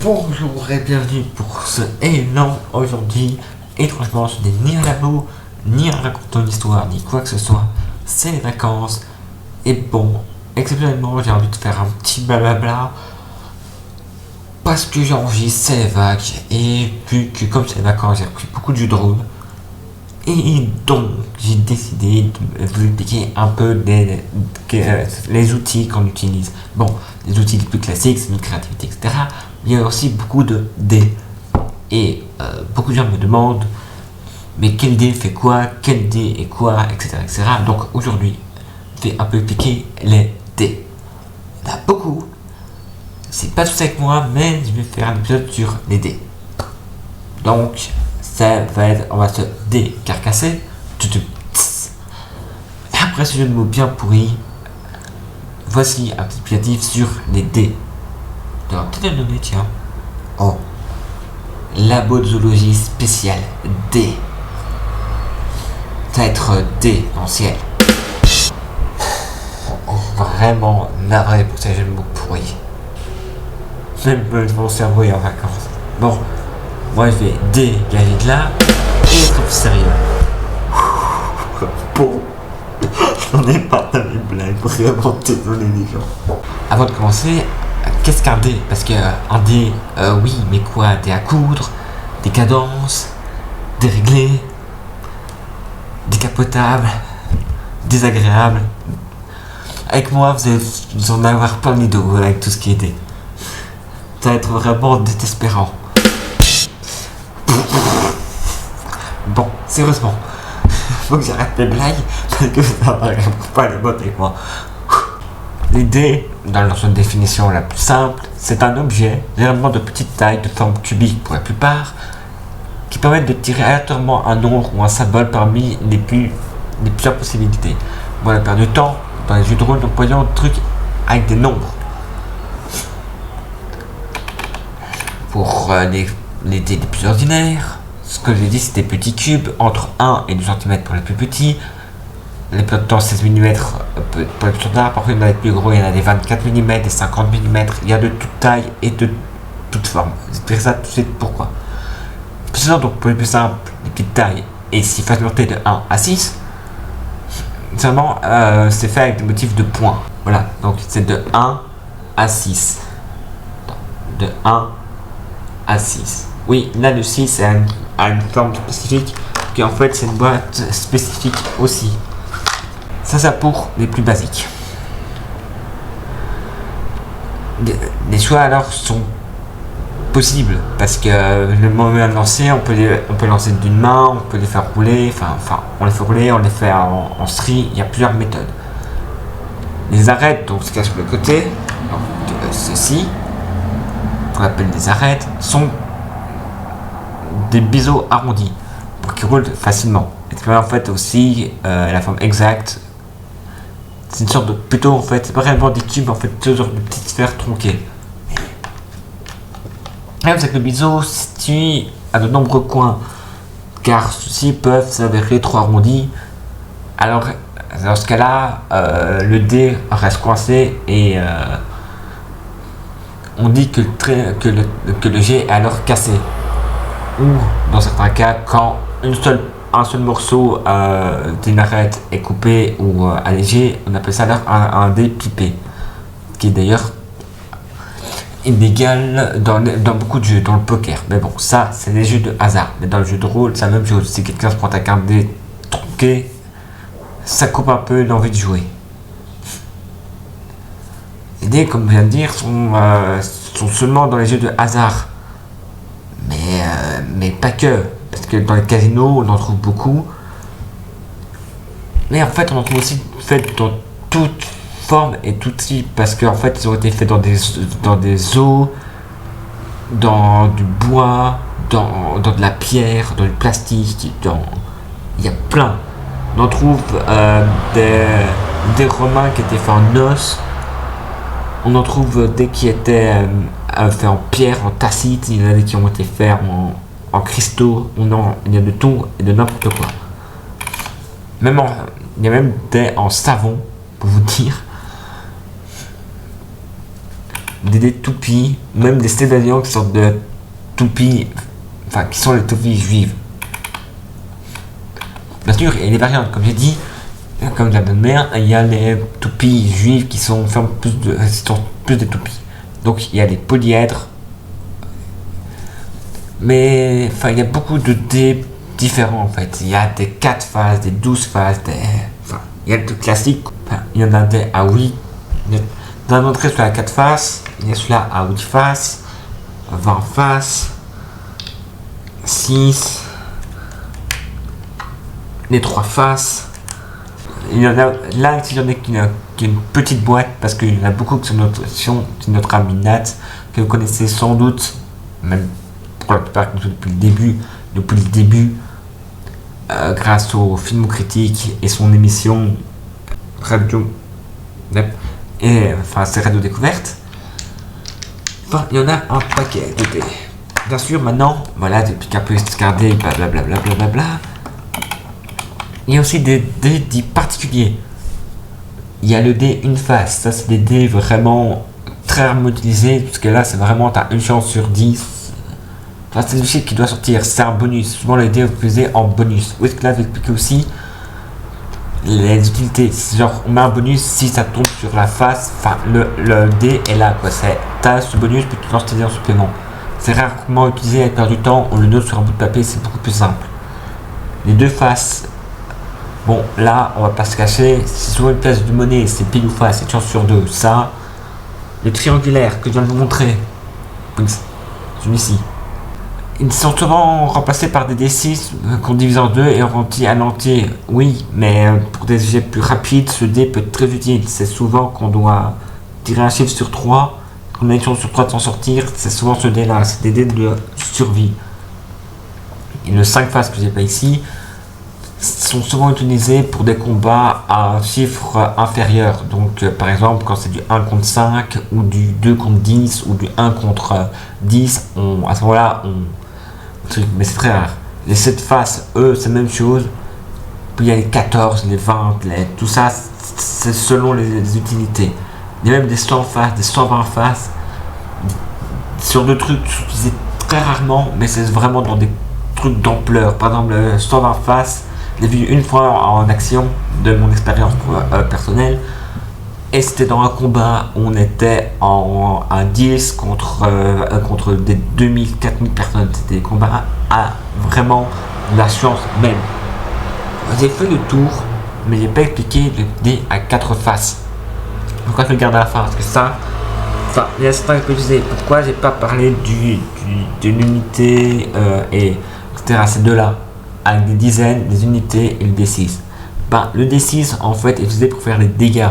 Bonjour et bienvenue pour ce élan aujourd'hui. Et franchement, je n'ai ni un labo, ni un racontant une histoire, ni quoi que ce soit. C'est les vacances. Et bon, exceptionnellement, j'ai envie de faire un petit blablabla. Parce que j'enregistre, c'est les vagues. Et vu que comme c'est les vacances, j'ai repris beaucoup de jeux de rôle. Et donc, j'ai décidé de vous expliquer un peu les outils qu'on utilise. Bon, les outils les plus classiques, c'est notre créativité, etc. Mais il y a aussi beaucoup de dés. Et beaucoup de gens me demandent, mais quel dé fait quoi, quel dé est quoi, etc. etc. Donc aujourd'hui, je vais un peu expliquer les dés. Il y en a beaucoup. C'est pas tout avec moi, mais je vais faire un épisode sur les dés. Donc, ça va être, on va se décarcasser. Et après ce jeu de mots bien pourri, voici un petit explicatif sur les dés. Donc, peut-être le nommer, tiens. Oh. Labo de zoologie spécial D. Ça va être D dans le ciel. Vraiment navré pour ces jeux de mots pourris. Même mon cerveau est en vacances. Bon. Moi je vais dégager de là et être plus sérieux. Bon, j'en ai pas de mes blagues, vraiment désolé les gens. Avant de commencer, qu'est-ce qu'un dé? Parce que un dé, oui, mais quoi? Des à coudre, des cadences, des réglés, décapotables, désagréables. Avec moi, vous en avoir plein de dos avec tout ce qui est dé. Ça va être vraiment désespérant. Bon, sérieusement, faut que j'arrête mes blagues parce que ça va pas les mots avec moi. Les dés, dans leur définition la plus simple, c'est un objet généralement de petite taille, de forme cubique pour la plupart, qui permettent de tirer aléatoirement un nombre ou un symbole parmi les plusieurs possibilités. Bon, la perte du temps, dans les jeux de rôle, nous employons des trucs avec des nombres. Pour les dés les plus ordinaires, ce que j'ai dit, c'est des petits cubes entre 1 et 2 cm pour les plus petits. Les plus de 16 mm pour les plus standards. Parfois, il y en a des plus gros, il y en a des 24 mm, des 50 mm. Il y a de toute taille et de toute forme. Je vais dire ça tout de suite pourquoi. Donc, pour les plus simples, les petites tailles et si facilement de 1 à 6, seulement c'est fait avec des motifs de points. Voilà, donc c'est de 1 à 6. De 1 à 6. Oui, là le 6 a une forme spécifique, qui en fait c'est une boîte spécifique aussi. Ça c'est pour les plus basiques. Les choix alors sont possibles, parce que le moment de lancer, on peut lancer d'une main, on peut les faire rouler, enfin on les fait rouler, on les fait en strie, il y a plusieurs méthodes. Les arêtes, donc ce qu'il y a sur le côté, donc ceci, qu'on appelle des arêtes, sont des biseaux arrondis pour qu'ils roulent facilement. Et en fait aussi la forme exacte, c'est une sorte de, plutôt en fait, c'est pas réellement des cubes, en fait, deux sortes de petites sphères tronquées. Et c'est que le biseau se situe à de nombreux coins, car ceux-ci peuvent s'avérer trop arrondis. Alors dans ce cas-là, le dé reste coincé et on dit que le jet est alors cassé. Ou dans certains cas, quand un seul morceau d'une arête est coupé ou allégé, on appelle ça alors un dé pipé, qui est d'ailleurs illégal dans beaucoup de jeux, dans le poker. Mais bon, ça c'est des jeux de hasard. Mais dans le jeu de rôle, c'est la même chose. Si quelqu'un se prend avec un dé tronqué, ça coupe un peu l'envie de jouer. Les dés, comme je viens de dire, sont seulement dans les jeux de hasard. Mais pas que, parce que dans les casinos on en trouve beaucoup, mais en fait on en trouve aussi fait dans toute forme et tout type, parce qu'en fait ils ont été faits dans des os, dans du bois, dans de la pierre, dans du plastique, il y a plein. On en trouve des romains qui étaient faits en os, on en trouve des qui étaient faits en pierre, en tacite, il y en a des qui ont été faits en cristaux, il y a de tout et de n'importe quoi. Il y a même des en savon, pour vous dire. des dés toupies, même des cédalions qui sortent de toupies, enfin qui sont les toupies juives. Bien sûr, il y a des variantes, comme j'ai dit, comme de la bonne mère, il y a les toupies juives qui sont plus de toupies. Donc il y a les polyèdres. Mais enfin, il y a beaucoup de dés différents en fait. Il y a des 4 phases, des 12 phases, enfin, il y a le classique. Enfin, il y en a des à 8. Dans la montrée sur la 4 faces, il y a celui-là à 8 faces, 20 faces, 6, les 3 faces. Il y en a là, il y en a qui a une petite boîte parce qu'il y en a beaucoup qui sont notre ami Nat, que vous connaissez sans doute, même pour la plupart depuis le début, grâce au film critique et son émission radio et enfin c'est radio découverte. Enfin, il y en a un paquet de dés. Bien sûr, maintenant, voilà, depuis qu'un peu discardé, blablabla. Il y a aussi des dés dits particuliers. Il y a le dé une face, ça c'est des dés vraiment très rarement utilisés, parce que là c'est vraiment, t'as une chance sur 10. Enfin, c'est le chiffre qui doit sortir, c'est un bonus. Souvent les dés utilisés en bonus. Où est-ce que là je vais expliquer aussi les utilités. Genre on met un bonus si ça tombe sur la face, enfin le dé est là quoi, c'est t'as ce bonus puis tu lances tes dés en supplément. C'est rarement utilisé avec perdre du temps, on le note sur un bout de papier, c'est beaucoup plus simple. Les deux faces, bon là on va pas se cacher, c'est souvent une pièce de monnaie, c'est pile ou face, c'est chance sur 2. Ça, le triangulaire que je viens de vous montrer, celui-ci, ils sont souvent remplacés par des D6 qu'on divise en deux et on remplit à l'entier. Oui, mais pour des jets plus rapides, ce dé peut être très utile. C'est souvent qu'on doit tirer un chiffre sur 3, qu'on a une chance sur 3 de s'en sortir, c'est souvent ce dé-là, c'est des dés de survie. Et le 5 faces que j'ai pas ici sont souvent utilisés pour des combats à un chiffre inférieur. Donc par exemple quand c'est du 1 contre 5 ou du 2 contre 10 ou du 1 contre 10, à ce moment-là mais c'est très rare. Les 7 faces, eux, c'est la même chose. Puis il y a les 14, les 20, tout ça, c'est selon les utilités. Il y a même des 100 faces, des 120 faces. Sur deux trucs utilisés très rarement, mais c'est vraiment dans des trucs d'ampleur. Par exemple, 120 faces, je l'ai vu une fois en action de mon expérience personnelle. Et c'était dans un combat où on était en 10 contre des 2000, 4000 personnes. C'était des combats à vraiment la chance même. J'ai fait le tour, mais j'ai pas expliqué le dé à 4 faces. Pourquoi je le garde à la fin? Parce que ça, enfin, il y a certains que je disais, pourquoi j'ai pas parlé de l'unité et etc. Ces deux-là, avec des dizaines, des unités et le D6. Ben, le D6 en fait est utilisé pour faire les dégâts.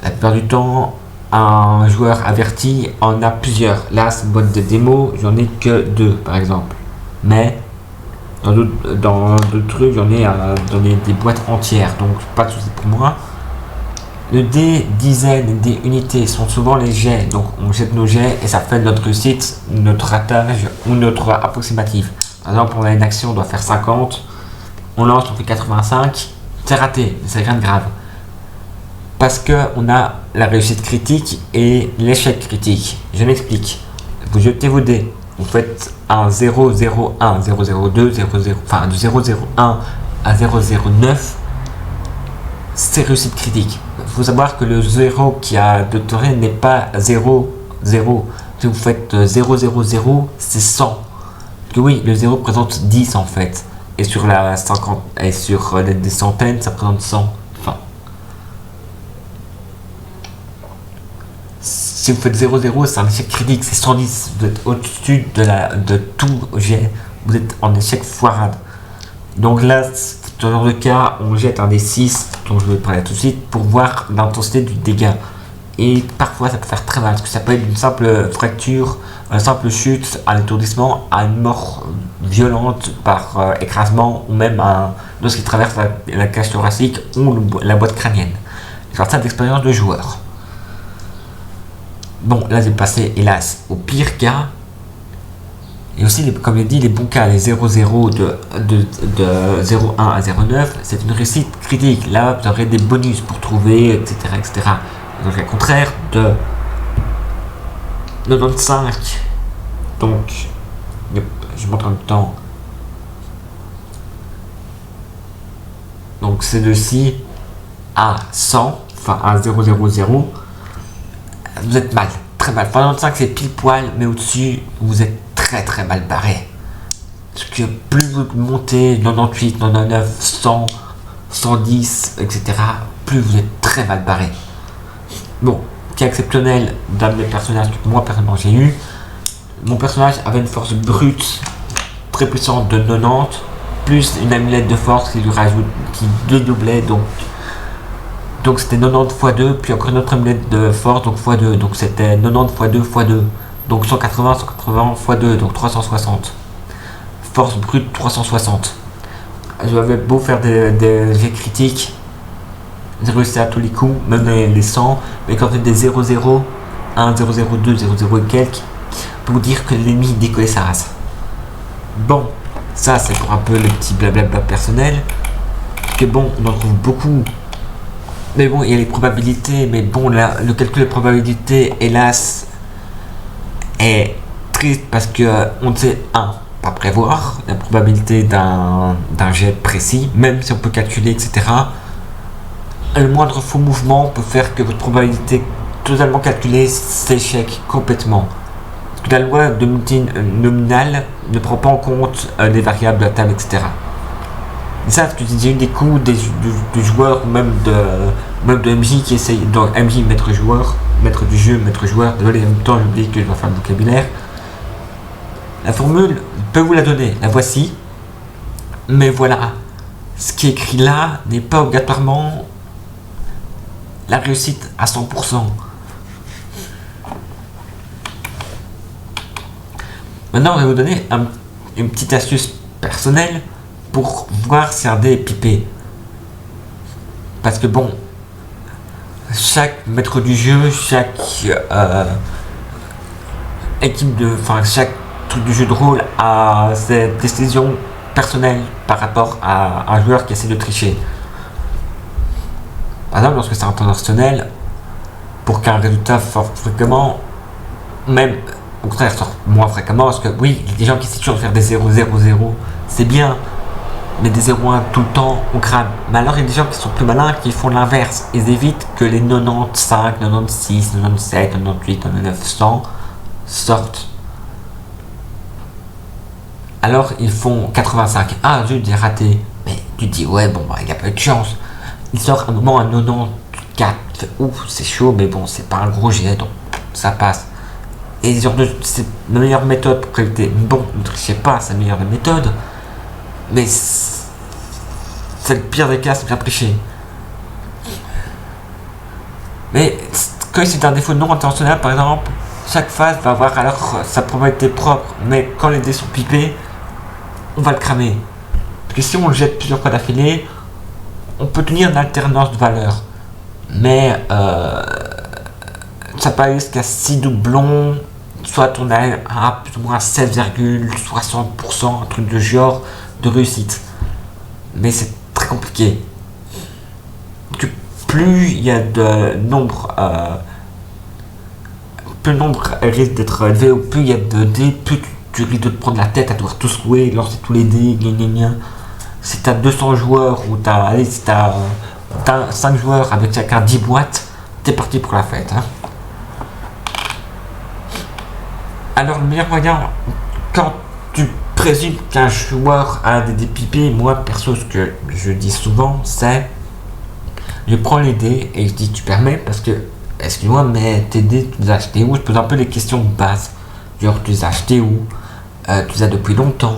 La plupart du temps, un joueur averti en a plusieurs. Là, c'est une boîte de démo, j'en ai que 2 par exemple. Mais dans d'autres trucs, j'en ai à donner des boîtes entières, donc pas de souci pour moi. Le dé dizaines et des unités sont souvent les jets, donc on jette nos jets et ça fait notre réussite, notre ratage ou notre approximatif. Par exemple, on a une action, on doit faire 50, on lance, on fait 85, c'est raté, mais c'est rien de grave. Parce qu'on a la réussite critique et l'échec critique. Je m'explique. Vous jetez vos dés, vous faites un 0, 0, 1, 0, 0, 2, 0, 0, enfin de 0, 0, 1 à 0, 0, 9, c'est réussite critique. Il faut savoir que le 0 qui a doctoré n'est pas 0, 0. Si vous faites 0, 0, 0, c'est 100. Parce que oui, le 0 présente 10 en fait. Et sur la 50, et sur des centaines, ça présente 100. Enfin. Si vous faites 0-0, c'est un échec critique, c'est 110, vous êtes au-dessus de tout jet, vous êtes en échec foirade. Donc là, dans ce genre de cas, on jette un des 6, dont je vais parler tout de suite, pour voir l'intensité du dégât. Et parfois, ça peut faire très mal, parce que ça peut être une simple fracture, une simple chute, un étourdissement, à une mort violente par écrasement, ou même lorsqu'il traverse la cage thoracique ou la boîte crânienne. J'ai ça d'expérience de joueur. Bon, là j'ai passé hélas au pire cas. Et aussi, comme je l'ai dit, les bons cas, les 0-0 de 0-1 à 0-9, c'est une réussite critique. Là, vous aurez des bonus pour trouver, etc. etc. dans le cas contraire de 95, donc je montre en même temps, donc c'est de ci à 100, enfin à 000, vous êtes mal, très mal. Enfin, 95 c'est pile poil, mais au-dessus vous êtes très très mal barré. Parce que plus vous montez 98, 99, 100, 110, etc., plus vous êtes très mal barré. Bon, ce qui est exceptionnel d'un des personnages que moi personnellement j'ai eu, mon personnage avait une force brute très puissante de 90, plus une amulette de force qui lui rajoute, qui dédoublait, donc c'était 90 x 2, puis encore une autre amulette de force, donc x 2, donc c'était 90 x 2 x 2, donc 180 x 2, donc 360. Force brute 360. J'avais beau faire des jets critiques, j'ai réussi à tous les coups, même les 100, mais quand on fait des 0-0, 1, 0-0-2, 0-0 et quelques, pour dire que l'ennemi décollait sa race. Bon, ça c'est pour un peu le petit blablabla personnel, que bon, on en trouve beaucoup, mais bon, il y a les probabilités, mais bon, là, le calcul de probabilité, hélas, est triste parce que on ne sait, pas prévoir la probabilité d'un jet précis, même si on peut calculer, etc. Le moindre faux mouvement peut faire que votre probabilité totalement calculée s'échec complètement. Parce que la loi de nominale ne prend pas en compte les variables de la table, etc. Et ça, parce que j'ai eu des coups de joueurs, même de MJ qui essayent, donc MJ, maître du jeu, maître joueur, désolé, en même temps j'ai oublié que je dois faire le vocabulaire. La formule peut vous la donner, la voici, mais voilà, ce qui est écrit là n'est pas obligatoirement la réussite à 100%. Maintenant, on va vous donner une petite astuce personnelle pour voir si un dé est pipé. Parce que bon, chaque maître du jeu, chaque chaque truc du jeu de rôle a ses décisions personnelles par rapport à un joueur qui essaie de tricher. Par exemple, lorsque c'est intentionnel, pour qu'un résultat sorte fréquemment, même au contraire sort moins fréquemment, parce que oui, il y a des gens qui essaient toujours de faire des 0-0-0, c'est bien, mais des 0-1 tout le temps, on crame. Mais alors il y a des gens qui sont plus malins, qui font l'inverse, ils évitent que les 95, 96, 97, 98, 99, 100 sortent. Alors ils font 85. Ah, j'ai raté. Mais tu te dis, ouais, bon, bah, il a pas eu de chance. Il sort un moment à 94. Ouf, c'est chaud, mais bon, c'est pas un gros jet, donc ça passe. Et c'est la meilleure méthode pour éviter. Bon, ne trichez pas, c'est la meilleure des méthodes. Mais c'est le pire des cas, c'est bien tricher. Mais quand c'est un défaut non intentionnel, par exemple, chaque phase va avoir alors sa probabilité propre. Mais quand les dés sont pipés, on va le cramer. Parce que si on le jette plusieurs fois d'affilée, on peut tenir une alternance de valeurs. Mais ça peut aller jusqu'à 6 doublons, soit on a plus ou moins 16,60%, un truc de genre de réussite. Mais c'est très compliqué. Que plus il y a de nombre, plus le nombre risque d'être élevé, ou plus il y a de dés, plus tu risques de te prendre la tête à devoir tous jouer, lancer tous les dés, Si t'as 200 joueurs ou t'as 5 joueurs avec chacun 10 boîtes, t'es parti pour la fête. Hein. Alors le meilleur moyen, quand tu présumes qu'un joueur a des dés pipés, moi perso ce que je dis souvent c'est, je prends les dés et je dis tu permets parce que, excuse-moi mais tes dés tu les as achetés où? Je pose un peu les questions de base, genre tu les as achetés où, tu les as depuis longtemps,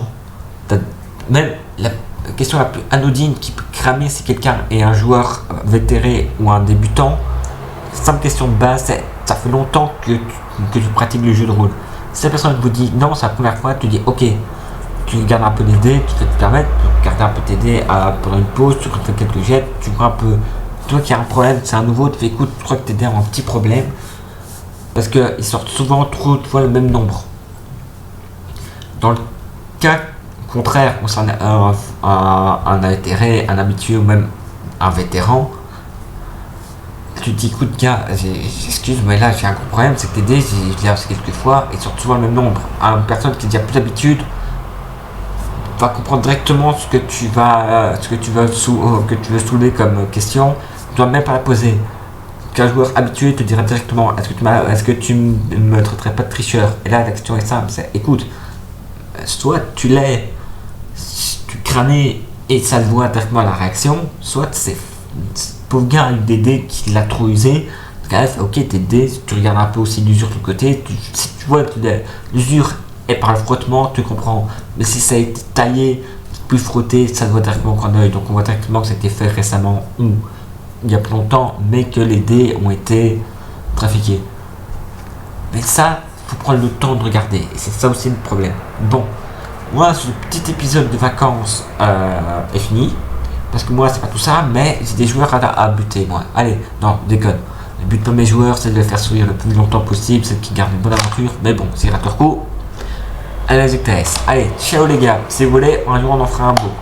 même la question la plus anodine qui peut cramer si quelqu'un est un joueur vétéré ou un débutant, simple question de base, c'est ça fait longtemps que tu pratiques le jeu de rôle. Si la personne vous dit non, c'est la première fois, tu dis ok, tu gardes un peu les dés, tu fais te permettre, tu gardes un peu tes dés pendant une pause, tu fais quelques jets, tu vois un peu, toi qui as un problème, c'est un nouveau, tu fais écoute, je crois que tes dés ont un petit problème, parce qu'ils sortent souvent trop de fois le même nombre. Dans le cas contraire, où c'est un intérêt, un habitué ou même un vétéran, tu te dis écoute gars, excuse mais là j'ai un gros problème, c'est que tes dés je les lance quelques fois et sortent souvent le même nombre. Une personne qui a déjà plus d'habitude va comprendre directement ce que tu veux soulever comme question, tu dois même pas la poser. Qu'un joueur habitué te dira directement est-ce que tu me traiterais pas de tricheur. Et là la question est simple, c'est écoute, soit tu l'es, tu crânais et ça le voit directement à la réaction, soit c'est pauvre gars avec des dés qui l'a trop usé. Ok, tes dés, tu regardes un peu aussi l'usure de côté, si tu vois que l'usure est par le frottement, tu comprends. Mais si ça a été taillé, puis frotté, ça se voit directement qu'en œil. Donc on voit directement que ça a été fait récemment ou il y a plus longtemps, mais que les dés ont été trafiqués. Mais ça, il faut prendre le temps de regarder. Et c'est ça aussi le problème. Bon, moi, ce petit épisode de vacances est fini. Parce que moi, c'est pas tout ça, mais j'ai des joueurs à buter, moi. Allez, non, déconne. Je bute pas mes joueurs, c'est de les faire sourire le plus longtemps possible, c'est qu'ils gardent une bonne aventure. Mais bon, c'est rate leur coup. Allez, les UTS. Allez, ciao les gars. Si vous voulez, un jour on en fera un beau.